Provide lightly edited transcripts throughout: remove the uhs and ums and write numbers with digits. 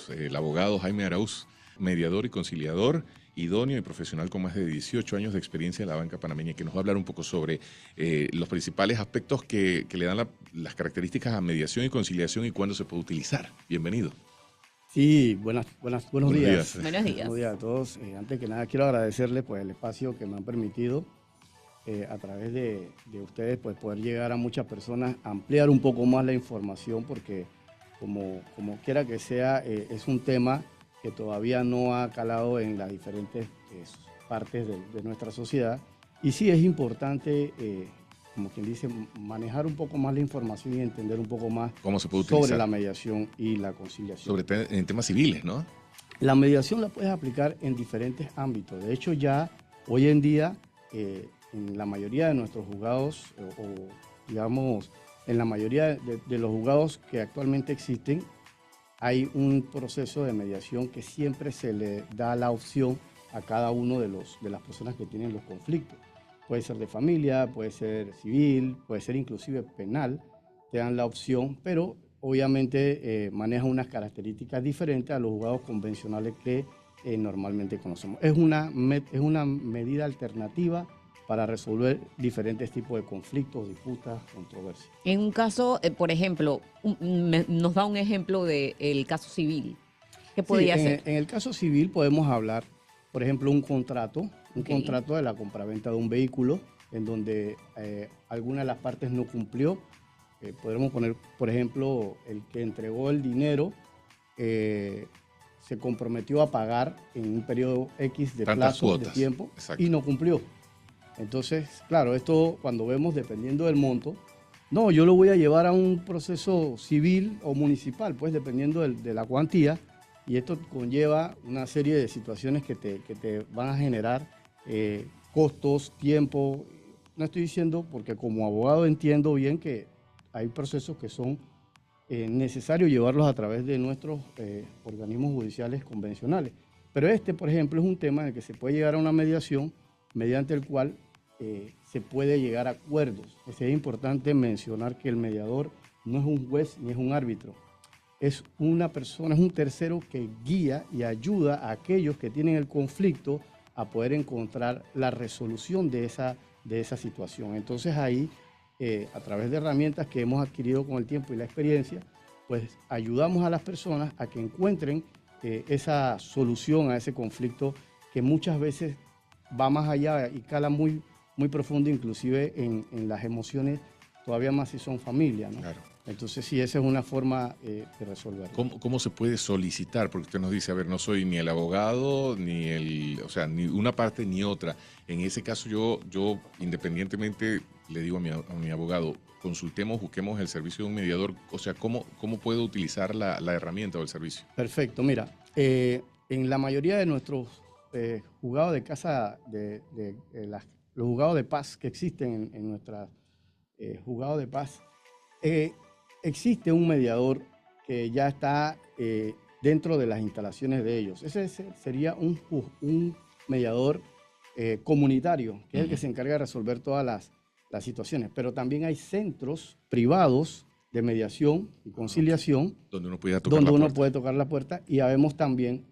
tenemos el abogado Jaime Arauz, mediador y conciliador, idóneo y profesional con más de 18 años de experiencia en la banca panameña, que nos va a hablar un poco sobre los principales aspectos que le dan las características a mediación y conciliación y cuándo se puede utilizar. Bienvenido. Sí, buenos Buenos días. días. Buenos días. Buenos días a todos. Antes que nada quiero agradecerles pues, el espacio que me han permitido a través de ustedes pues, poder llegar a muchas personas, ampliar un poco más la información porque como quiera que sea, es un tema que todavía no ha calado en las diferentes partes de nuestra sociedad. Y sí es importante, como quien dice, manejar un poco más la información y entender un poco más ¿Cómo se puede utilizar? sobre la mediación y la conciliación. En temas civiles, ¿no? La mediación la puedes aplicar en diferentes ámbitos. De hecho, ya hoy en día, en la mayoría de nuestros juzgados, digamos, en la mayoría de los juzgados que actualmente existen, hay un proceso de mediación que siempre se le da la opción a cada uno de las personas que tienen los conflictos. Puede ser de familia, puede ser civil, puede ser inclusive penal, te dan la opción, pero obviamente maneja unas características diferentes a los juzgados convencionales que normalmente conocemos. Es una medida alternativa para resolver diferentes tipos de conflictos, disputas, controversias. En un caso, por ejemplo, nos da un ejemplo del caso civil. ¿Qué podría ser? En el caso civil podemos hablar, por ejemplo, un contrato de la compraventa de un vehículo en donde alguna de las partes no cumplió. Podremos poner, por ejemplo, el que entregó el dinero se comprometió a pagar en un periodo X de plazo, de tiempo, y no cumplió. Entonces, claro, esto cuando vemos, dependiendo del monto, no, yo lo voy a llevar a un proceso civil o municipal, pues dependiendo de la cuantía, y esto conlleva una serie de situaciones que te van a generar costos, tiempo. No estoy diciendo, porque como abogado entiendo bien que hay procesos que son necesarios llevarlos a través de nuestros organismos judiciales convencionales. Pero este, por ejemplo, es un tema en el que se puede llegar a una mediación mediante el cual se puede llegar a acuerdos. Es importante mencionar que el mediador no es un juez ni es un árbitro. Es una persona, es un tercero que guía y ayuda a aquellos que tienen el conflicto a poder encontrar la resolución de esa situación. Entonces ahí, a través de herramientas que hemos adquirido con el tiempo y la experiencia, pues ayudamos a las personas a que encuentren esa solución a ese conflicto que muchas veces va más allá y cala muy, muy profundo, inclusive en las emociones, todavía más si son familia, ¿no? Claro. Entonces sí, esa es una forma de resolverlo. ¿Cómo se puede solicitar? Porque usted nos dice, a ver, no soy ni el abogado, ni ni una parte ni otra. En ese caso yo independientemente le digo a mi abogado, consultemos, busquemos el servicio de un mediador. O sea, ¿cómo puedo utilizar la herramienta o el servicio? Perfecto, mira, en la mayoría de nuestros juzgados de casa, los juzgados de paz que existen en nuestros juzgados de paz, existe un mediador que ya está dentro de las instalaciones de ellos. Ese sería un mediador comunitario, que es el que se encarga de resolver todas las situaciones. Pero también hay centros privados de mediación y conciliación donde uno puede tocar la puerta, y habemos también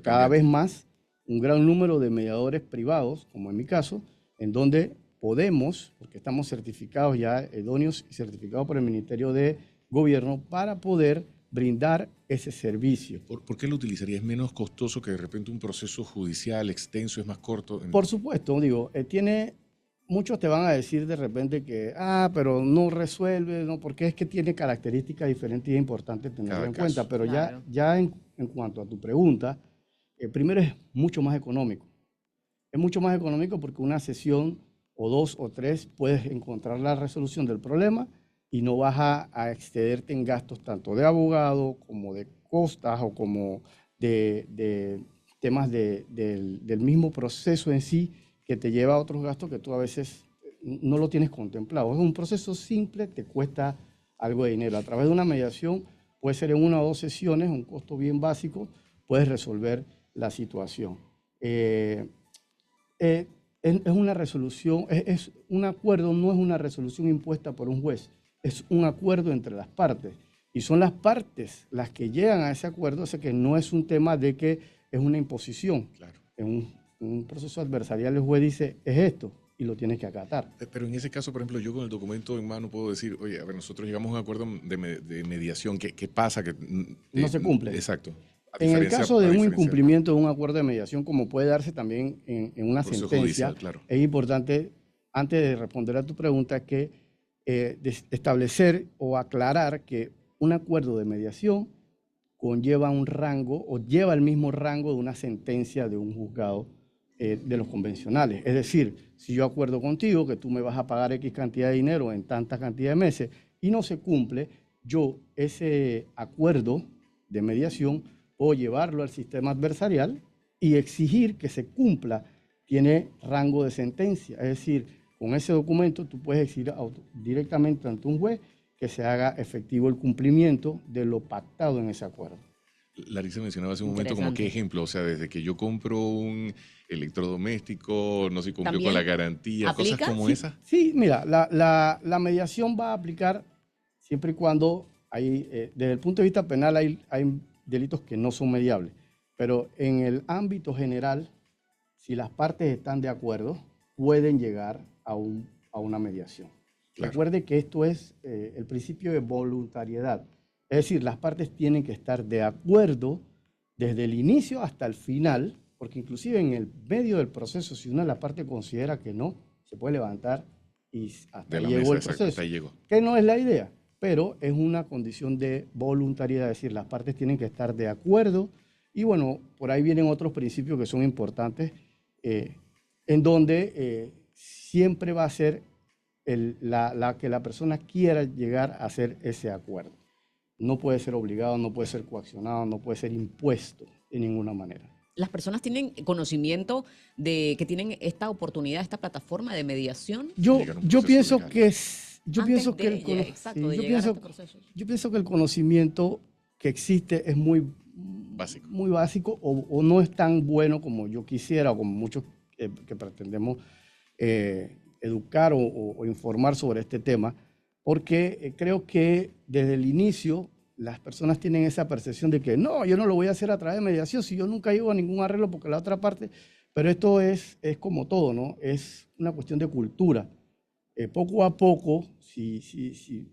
cada vez más un gran número de mediadores privados, como en mi caso, en donde podemos, porque estamos certificados ya, idóneos y certificados por el Ministerio de Gobierno, para poder brindar ese servicio. ¿Por qué lo utilizaría? ¿Es menos costoso que de repente un proceso judicial extenso, es más corto? Por supuesto, digo, muchos te van a decir de repente que, pero no resuelve, ¿no? Porque es que tiene características diferentes y es importante tenerlo en cuenta. Pero claro, ya en cuanto a tu pregunta, primero es mucho más económico. Es mucho más económico porque una sesión o 2 o 3 puedes encontrar la resolución del problema y no vas a excederte en gastos tanto de abogado como de costas o como de temas del mismo proceso en sí, que te lleva a otros gastos que tú a veces no lo tienes contemplado. Es un proceso simple, te cuesta algo de dinero. A través de una mediación, puede ser en 1 o 2 sesiones, un costo bien básico, puedes resolver la situación. Es una resolución, un acuerdo, no es una resolución impuesta por un juez, es un acuerdo entre las partes. Y son las partes las que llegan a ese acuerdo, o sea que no es un tema de que es una imposición. Claro. En un proceso adversarial el juez dice, es esto, y lo tienes que acatar. Pero en ese caso, por ejemplo, yo con el documento en mano puedo decir, oye, a ver, nosotros llegamos a un acuerdo de mediación, ¿qué pasa? Que no se cumple. Exacto. En el caso de un incumplimiento de un acuerdo de mediación, como puede darse también en una sentencia, judicial, claro, es importante, antes de responder a tu pregunta, que establecer o aclarar que un acuerdo de mediación conlleva un rango o lleva el mismo rango de una sentencia de un juzgado de los convencionales. Es decir, si yo acuerdo contigo que tú me vas a pagar X cantidad de dinero en tanta cantidad de meses y no se cumple, yo ese acuerdo de mediación puedo llevarlo al sistema adversarial y exigir que se cumpla. Tiene rango de sentencia, es decir, con ese documento tú puedes exigir directamente ante un juez que se haga efectivo el cumplimiento de lo pactado en ese acuerdo. Larissa mencionaba hace un momento como qué ejemplo, o sea, desde que yo compro un electrodoméstico, no se cumplió con la garantía, ¿aplica? Cosas como esas. Sí, mira, la mediación va a aplicar siempre y cuando desde el punto de vista penal hay delitos que no son mediables, pero en el ámbito general, si las partes están de acuerdo, pueden llegar a una mediación. Claro. Recuerde que esto es el principio de voluntariedad. Es decir, las partes tienen que estar de acuerdo desde el inicio hasta el final, porque inclusive en el medio del proceso, si una de las partes considera que no, se puede levantar y hasta ahí llegó el proceso. Hasta ahí llegó. Que no es la idea, pero es una condición de voluntariedad, es decir, las partes tienen que estar de acuerdo. Y bueno, por ahí vienen otros principios que son importantes, en donde siempre va a ser que la persona quiera llegar a hacer ese acuerdo. No puede ser obligado, no puede ser coaccionado, no puede ser impuesto de ninguna manera. ¿Las personas tienen conocimiento de que tienen esta oportunidad, esta plataforma de mediación? Yo pienso que el conocimiento que existe es muy básico o no es tan bueno como yo quisiera o como muchos que pretendemos educar o informar sobre este tema, porque creo que desde el inicio las personas tienen esa percepción de que no, yo no lo voy a hacer a través de mediación si yo nunca llego a ningún arreglo porque la otra parte, pero esto es como todo, ¿no? Es una cuestión de cultura. Poco a poco,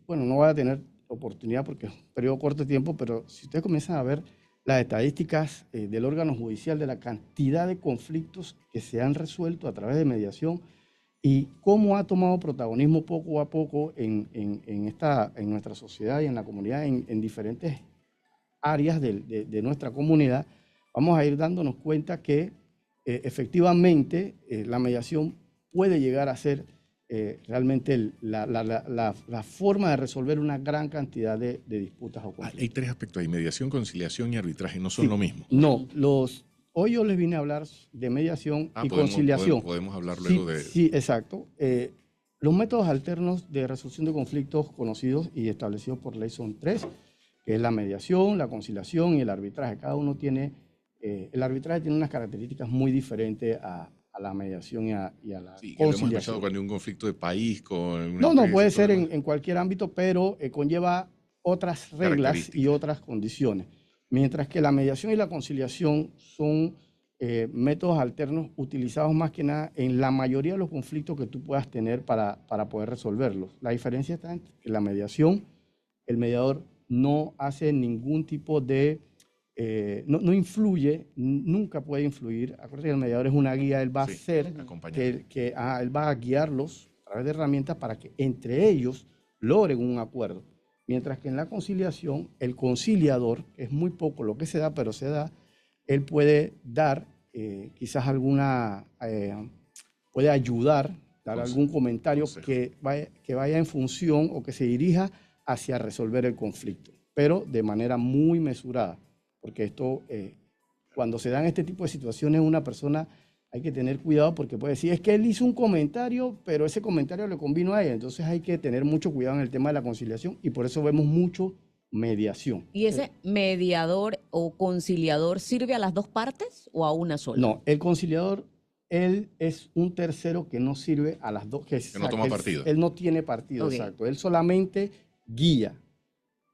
bueno, no voy a tener oportunidad porque es un periodo corto de tiempo, pero si ustedes comienzan a ver las estadísticas del órgano judicial de la cantidad de conflictos que se han resuelto a través de mediación, y cómo ha tomado protagonismo poco a poco en nuestra sociedad y en la comunidad, en diferentes áreas de nuestra comunidad, vamos a ir dándonos cuenta que efectivamente la mediación puede llegar a ser realmente la forma de resolver una gran cantidad de disputas o conflictos. Hay tres aspectos ahí: mediación, conciliación y arbitraje. ¿No son lo mismo? No, hoy yo les vine a hablar de mediación y conciliación. Podemos hablar luego de... Sí, exacto. Los métodos alternos de resolución de conflictos conocidos y establecidos por ley son tres, que es la mediación, la conciliación y el arbitraje. Cada uno tiene... el arbitraje tiene unas características muy diferentes a la mediación y a la conciliación. Lo hemos pensado cuando hay un conflicto de país con... No, puede ser en cualquier ámbito, pero conlleva otras reglas y otras condiciones. Mientras que la mediación y la conciliación son métodos alternos utilizados más que nada en la mayoría de los conflictos que tú puedas tener para poder resolverlos. La diferencia está en que la mediación, el mediador no hace ningún tipo de... no influye, nunca puede influir. Acuérdate que el mediador es una guía, él va a hacer él va a guiarlos a través de herramientas para que entre ellos logren un acuerdo. Mientras que en la conciliación, el conciliador, es muy poco lo que se da, pero se da, él puede dar quizás puede ayudar, dar algún comentario que vaya en función o que se dirija hacia resolver el conflicto, pero de manera muy mesurada, porque esto, cuando se dan este tipo de situaciones, una persona hay que tener cuidado porque puede decir, es que él hizo un comentario, pero ese comentario le convino a ella. Entonces hay que tener mucho cuidado en el tema de la conciliación y por eso vemos mucho mediación. ¿Y ese mediador o conciliador sirve a las dos partes o a una sola? No, el conciliador, él es un tercero que no sirve a las dos. Que no toma partido. Él no tiene partido, exacto. Él solamente guía.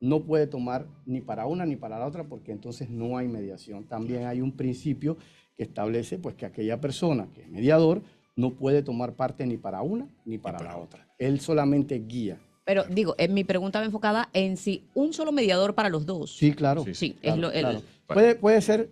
no puede tomar ni para una ni para la otra porque entonces no hay mediación. También hay un principio que establece pues, que aquella persona que es mediador no puede tomar parte ni para una ni para la otra. Él solamente guía. Pero digo, mi pregunta va enfocada en si un solo mediador para los dos. Sí, claro. Sí, claro, es claro. Puede ser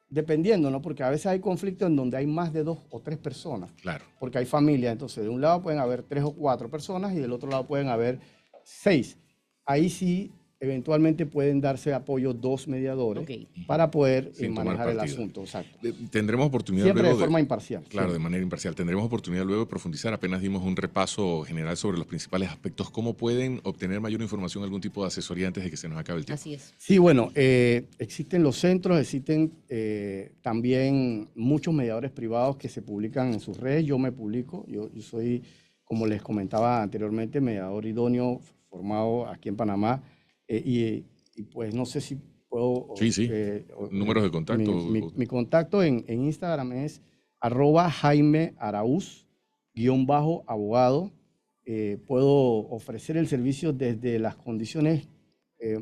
dependiendo, ¿no? Porque a veces hay conflictos en donde hay más de 2 o 3 personas. Claro. Porque hay familias, entonces de un lado pueden haber 3 o 4 personas y del otro lado pueden haber 6. Ahí sí, eventualmente pueden darse apoyo 2 mediadores para poder manejar el asunto. Exacto. Tendremos oportunidad siempre luego de forma imparcial. Claro, siempre. de manera imparcial. Tendremos oportunidad luego de profundizar. Apenas dimos un repaso general sobre los principales aspectos. ¿Cómo pueden obtener mayor información, algún tipo de asesoría antes de que se nos acabe el tiempo? Así es. Sí, bueno, existen los centros, existen también muchos mediadores privados que se publican en sus redes. Yo me publico, yo soy, como les comentaba anteriormente, mediador idóneo formado aquí en Panamá. Y pues no sé si puedo... Sí. Números de contacto. Mi contacto en Instagram es @JaimeArauz_abogado. Puedo ofrecer el servicio desde las condiciones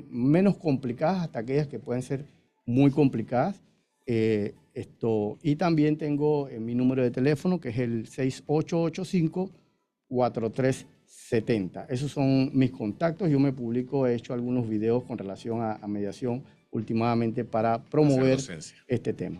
menos complicadas hasta aquellas que pueden ser muy complicadas. Y también tengo mi número de teléfono, que es el 6885-4370. Esos son mis contactos. Yo me publico, he hecho algunos videos con relación a mediación últimamente para promover este tema.